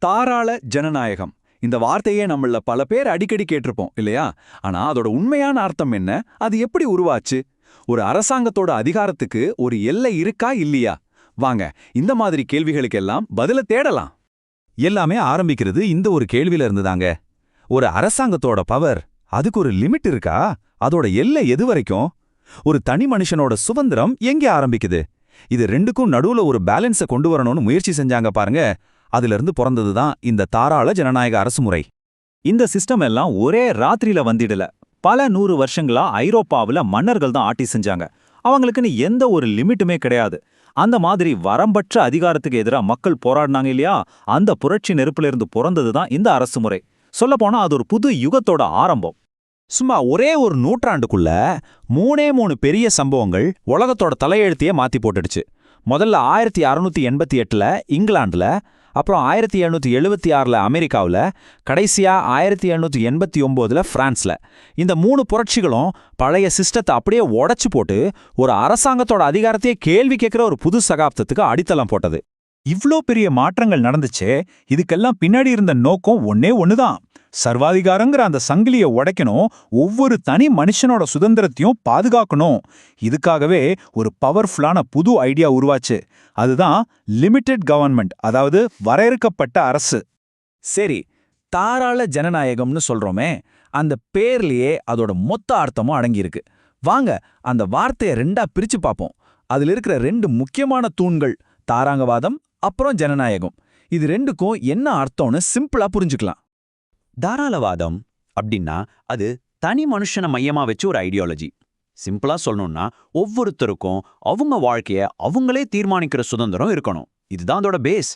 தாராள ஜனநாயகம் இந்த வார்த்தையே நம்மள பல பேர் அடிக்கடி கேட்டிருப்போம் இல்லையா? ஆனா அதோட உண்மையான அர்த்தம் என்ன? அது எப்படி உருவாச்சு? ஒரு அரசாங்கத்தோட அதிகாரத்துக்கு ஒரு எல்லை இருக்கா இல்லையா? வாங்க இந்த மாதிரி கேள்விகளுக்கெல்லாம் பதில தேடலாம். எல்லாமே ஆரம்பிக்கிறது இந்த ஒரு கேள்வியில இருந்துதாங்க. ஒரு அரசாங்கத்தோட பவர், அதுக்கு ஒரு லிமிட் இருக்கா? அதோட எல்லை எது வரைக்கும்? ஒரு தனி மனுஷனோட சுதந்திரம் எங்கே ஆரம்பிக்குது? இது ரெண்டுக்கும் நடுவுல ஒரு பேலன்ஸ கொண்டு வரணும்னு முயற்சி செஞ்சாங்க பாருங்க. அதிலிருந்து பிறந்ததுதான் இந்த தாராள ஜனநாயக அரசு முறை. இந்த சிஸ்டம் எல்லாம் ஒரே ராத்திரியில வந்திடல. பல 100 வருஷங்களா ஐரோப்பாவுல மன்னர்கள் தான் ஆட்சி செஞ்சாங்க. அவங்களுக்குன்னு எந்த ஒரு லிமிட்டுமே கிடையாது. அந்த மாதிரி வரம்பற்ற அதிகாரத்துக்கு எதிரா மக்கள் போராடினாங்க இல்லையா? அந்த புரட்சி நெருப்புல இருந்து பிறந்ததுதான் இந்த அரசு முறை. சொல்லப்போனா அது ஒரு புது யுகத்தோட ஆரம்பம். சும்மா ஒரே ஒரு நூற்றாண்டுக்குள்ள 3 பெரிய சம்பவங்கள் உலகத்தோட தலையெழுத்தையே மாத்தி போட்டுடுச்சு. முதல்ல 1688ல இங்கிலாந்துல, அப்புறம் 1776ல அமெரிக்காவுல, கடைசியா 1889ல பிரான்ஸ்ல. இந்த 3 புரட்சிகளும் பழைய சிஸ்டத்தை அப்படியே உடைச்சு போட்டு ஒரு அரசாங்கத்தோட அதிகாரத்தையே கேள்வி கேட்கிற ஒரு புது சகாப்தத்துக்கு அடித்தளம் போட்டது. இவ்ளோ பெரிய மாற்றங்கள் நடந்துச்சே, இதுக்கெல்லாம் பின்னாடி இருந்த நோக்கம் ஒன்னே ஒண்ணுதான். சர்வாதிகாரங்கிற அந்த சங்கிலியை உடைக்கணும், ஒவ்வொரு தனி மனுஷனோட சுதந்திரத்தையும் பாதுகாக்கணும். இதுக்காகவே ஒரு பவர்ஃபுல்லான புது ஐடியா உருவாச்சு. அதுதான் லிமிடெட் கவர்மெண்ட், அதாவது வரையறுக்கப்பட்ட அரசு. சரி, தாராள ஜனநாயகம்னு சொல்றோமே, அந்த பேர்லயே அதோட மொத்த அர்த்தமும் அடங்கியிருக்கு. வாங்க அந்த வார்த்தையை ரெண்டா பிரிச்சு பார்ப்போம். அதுல இருக்கிற 2 முக்கியமான தூண்கள், தாராங்கவாதம் அப்புறம் ஜனநாயகம். இது ரெண்டுக்கும் என்ன அர்த்தம்னு சிம்பிளா புரிஞ்சுக்கலாம். தாராளவாதம் அப்படின்னா அது தனி மனுஷனை மையமா வச்சு ஒரு ஐடியாலஜி. சிம்பிளா சொல்லணும்னா ஒவ்வொருத்தருக்கும் அவங்க வாழ்க்கைய அவங்களே தீர்மானிக்கிற சுதந்திரம் இருக்கணும். இதுதான் அதோட பேஸ்.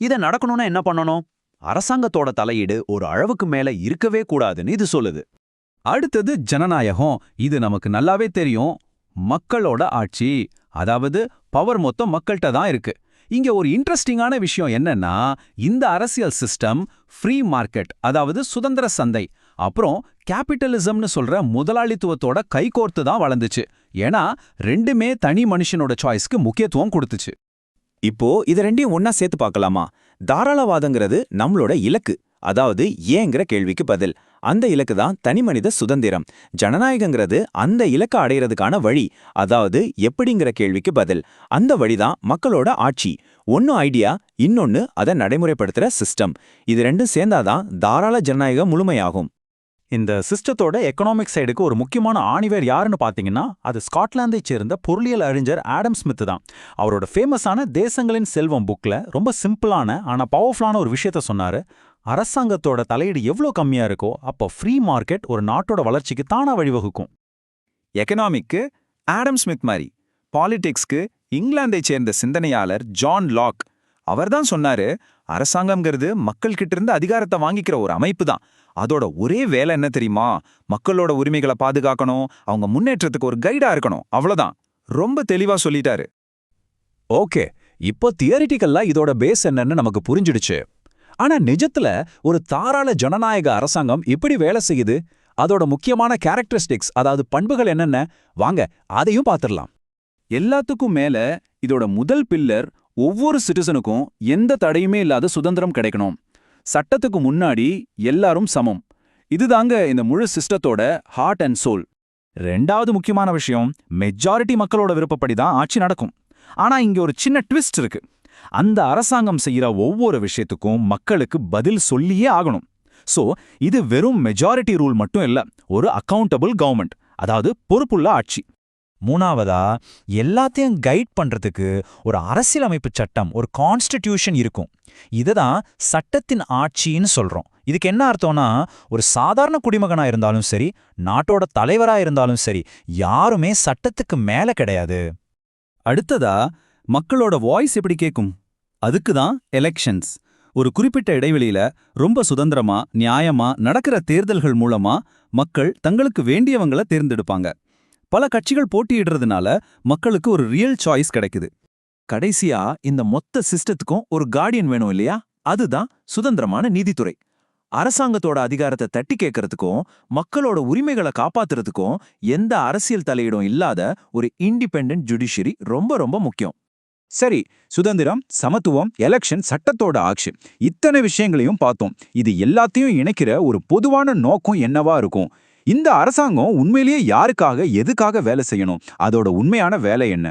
இதை நடக்கணும்னா என்ன பண்ணணும்? அரசாங்கத்தோட தலையீடு ஒரு அளவுக்கு மேல இருக்கவே கூடாதுன்னு இது சொல்லுது. அடுத்தது ஜனநாயகம். இது நமக்கு நல்லாவே தெரியும். மக்களோட ஆட்சி, அதாவது பவர் மொத்தம் மக்கள்கிட்ட தான் இருக்கு. இங்க ஒரு இன்ட்ரெஸ்டிங்கான விஷயம் என்னன்னா, இந்த அரசியல் சிஸ்டம் ஃப்ரீ மார்க்கெட், அதாவது சுதந்திர சந்தை, அப்புறம் கேபிட்டலிசம்னு சொல்ற முதலாளித்துவத்தோட கைகோர்த்து தான் வளர்ந்துச்சு. ஏன்னா ரெண்டுமே தனி மனுஷனோட சாய்ஸ்க்கு முக்கியத்துவம் கொடுத்துச்சு. இப்போ இத ரெண்டையும் ஒன்னா சேர்த்து பார்க்கலாமா? தாராளவாதங்கிறது நம்மளோட இலக்கு, அதாவது ஏங்கிற கேள்விக்கு பதில். அந்த இலக்கு தான் தனிமனித சுதந்திரம். ஜனநாயகங்கிறது அந்த இலக்க அடையிறதுக்கான வழி, அதாவது எப்படிங்கிற கேள்விக்கு பதில். அந்த வழிதான் மக்களோட ஆட்சி. ஒன்னு ஐடியா, இன்னொன்னு அதை நடைமுறைப்படுத்துற சிஸ்டம். இது ரெண்டும் சேர்ந்தாதான் தாராள ஜனநாயகம் முழுமையாகும். இந்த சிஸ்டத்தோட எக்கனாமிக் சைடுக்கு ஒரு முக்கியமான ஆணிவேர் யாருன்னு பார்த்தீங்கன்னா, அது ஸ்காட்லாந்தை சேர்ந்த பொருளியல் அறிஞர் ஆடம் ஸ்மித் தான். அவரோட ஃபேமஸான தேசங்களின் செல்வம் புக்ல ரொம்ப சிம்பிளான ஆனா பவர்ஃபுல்லான ஒரு விஷயத்த சொன்னாரு. அரசாங்கத்தோட தலையீடு எவ்வளோ கம்மியா இருக்கோ அப்போ ஃப்ரீ மார்க்கெட் ஒரு நாட்டோட வளர்ச்சிக்கு தானா வழிவகுக்கும். எக்கனாமிக்கு ஆடம் ஸ்மித் மாதிரி, பாலிடிக்ஸ்க்கு இங்கிலாந்தை சேர்ந்த சிந்தனையாளர் ஜான் லாக். அவர்தான் சொன்னாரு, அரசாங்கம்ங்கிறது மக்கள் கிட்ட இருந்து அதிகாரத்தை வாங்கிக்கிற ஒரு அமைப்பு தான். அதோட ஒரே வேலை என்ன தெரியுமா? மக்களோட உரிமைகளை பாதுகாக்கணும், அவங்க முன்னேற்றத்துக்கு ஒரு கைடா இருக்கணும், அவ்வளவுதான். ரொம்ப தெளிவா சொல்லிட்டாரு. ஓகே, இப்போ தியரிட்டிக்கல்லா இதோட பேஸ் என்னன்னு நமக்கு புரிஞ்சிடுச்சு. ஆனா நிஜத்துல ஒரு தாராள ஜனநாயக அரசாங்கம் எப்படி வேலை செய்யுது? அதோட முக்கியமான கேரக்டரிஸ்டிக்ஸ், அதாவது பண்புகள் என்னென்ன? வாங்க அதையும் பார்த்துடலாம். எல்லாத்துக்கும் மேல இதோட முதல் பில்லர், ஒவ்வொரு சிட்டிசனுக்கும் எந்த தடையுமே இல்லாத சுதந்திரம் கிடைக்கணும். சட்டத்துக்கு முன்னாடி எல்லாரும் சமம். இதுதாங்க இந்த முழு சிஸ்டத்தோட ஹார்ட் அண்ட் சோல். ரெண்டாவது முக்கியமான விஷயம், மெஜாரிட்டி மக்களோட விருப்பப்படி தான் ஆட்சி நடக்கும். ஆனா இங்க ஒரு சின்ன ட்விஸ்ட் இருக்கு. அந்த அரசாங்கம் செய்யற ஒவ்வொரு விஷயத்துக்கும் மக்களுக்கு பதில் சொல்லியே ஆகணும். சோ இது வெறும் மெஜாரிட்டி ரூல் மட்டும் இல்ல, ஒரு அக்கவுண்டபிள் கவர்மெண்ட், அதாவது பொறுப்புள்ள ஆட்சி. மூணாவதா, எல்லாத்தையும் கைட் பண்றதுக்கு ஒரு அரசியலமைப்பு சட்டம், ஒரு கான்ஸ்டிடியூஷன் இருக்கும். இதுதான் சட்டத்தின் ஆட்சின்னு சொல்றோம். இதுக்கு என்ன அர்த்தம்னா, ஒரு சாதாரண குடிமகனா இருந்தாலும் சரி, நாட்டோட தலைவரா இருந்தாலும் சரி, யாருமே சட்டத்துக்கு மேல கிடையாது. அடுத்ததா, மக்களோட வாய்ஸ் எப்படி கேட்கும்? அதுக்கு தான் எலெக்ஷன்ஸ். ஒரு குறிப்பிட்ட இடைவெளியில ரொம்ப சுதந்திரமா நியாயமா நடக்கிற தேர்தல்கள் மூலமா மக்கள் தங்களுக்கு வேண்டியவங்கள தேர்ந்தெடுப்பாங்க. பல கட்சிகள் போட்டியிடுறதுனால மக்களுக்கு ஒரு ரியல் சாய்ஸ் கிடைக்குது. கடைசியா இந்த மொத்த சிஸ்டத்துக்கும் ஒரு கார்டியன் வேணும் இல்லையா? அதுதான் சுதந்திரமான நீதித்துறை. அரசாங்கத்தோட அதிகாரத்தை தட்டி கேட்கறதுக்கும் மக்களோட உரிமைகளை காப்பாத்துறதுக்கும் எந்த அரசியல் தலையீடும் இல்லாத ஒரு இண்டிபெண்டன்ட் ஜுடிஷியரி ரொம்ப ரொம்ப முக்கியம். சரி, சுதந்திரம், சமத்துவம், எலெக்ஷன், சட்டத்தோட ஆட்சி, இத்தனை விஷயங்களையும் பார்த்தோம். இது எல்லாத்தையும் இணைக்கிற ஒரு பொதுவான நோக்கம் என்னவா இருக்கும்? இந்த அரசாங்கம் உண்மையிலேயே யாருக்காக, எதுக்காக வேலை செய்யணும்? அதோட உண்மையான வேலை என்ன?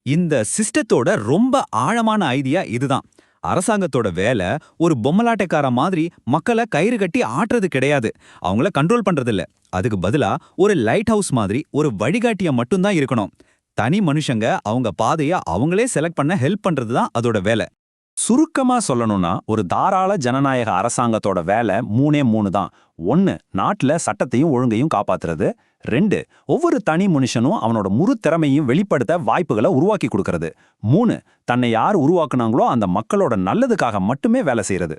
இந்த சிஸ்டத்தோட ரொம்ப ஆழமான ஐடியா இதுதான். அரசாங்கத்தோட வேலை ஒரு பொம்மலாட்டைக்கார மாதிரி மக்களை கயிறு கட்டி ஆட்டுறது கிடையாது, அவங்கள கண்ட்ரோல் பண்றதில்ல. அதுக்கு பதிலா ஒரு லைட் ஹவுஸ் மாதிரி ஒரு வழிகாட்டிய மட்டும்தான் இருக்கணும். தனி மனுஷங்க அவங்க பாதைய அவங்களே செலக்ட் பண்ண ஹெல்ப் பண்றது தான் அதோட வேலை. சுருக்கமா சொல்லணும்னா ஒரு தாராள ஜனநாயக அரசாங்கத்தோட வேலை 3 தான். 1, நாட்டுல சட்டத்தையும் ஒழுங்கையும் காப்பாத்துறது. 2, ஒவ்வொரு தனி மனுஷனும் அவனோட முழு திறமையும் வெளிப்படுத்த வாய்ப்புகளை உருவாக்கி கொடுக்கறது. 3, தன்னை யார் உருவாக்குனாங்களோ அந்த மக்களோட நல்லதுக்காக மட்டுமே வேலை செய்யறது.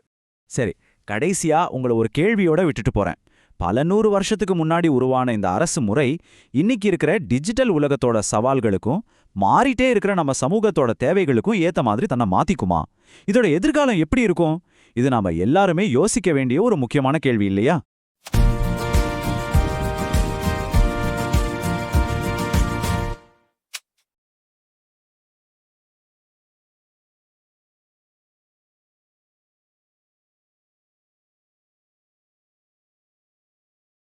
சரி, கடைசியா உங்களை ஒரு கேள்வியோட விட்டுட்டு போறேன். பல 100 வருஷத்துக்கு முன்னாடி உருவான இந்த அரசு முறை இன்னைக்கு இருக்கிற டிஜிட்டல் உலகத்தோட சவால்களுக்கும் மாறிட்டே இருக்கிற நம்ம சமூகத்தோட தேவைகளுக்கும் ஏத்த மாதிரி தன்னை மாத்திக்குமா? இதோட எதிர்காலம் எப்படி இருக்கும்? இது நாம எல்லாருமே யோசிக்க வேண்டிய ஒரு முக்கியமான கேள்வி இல்லையா?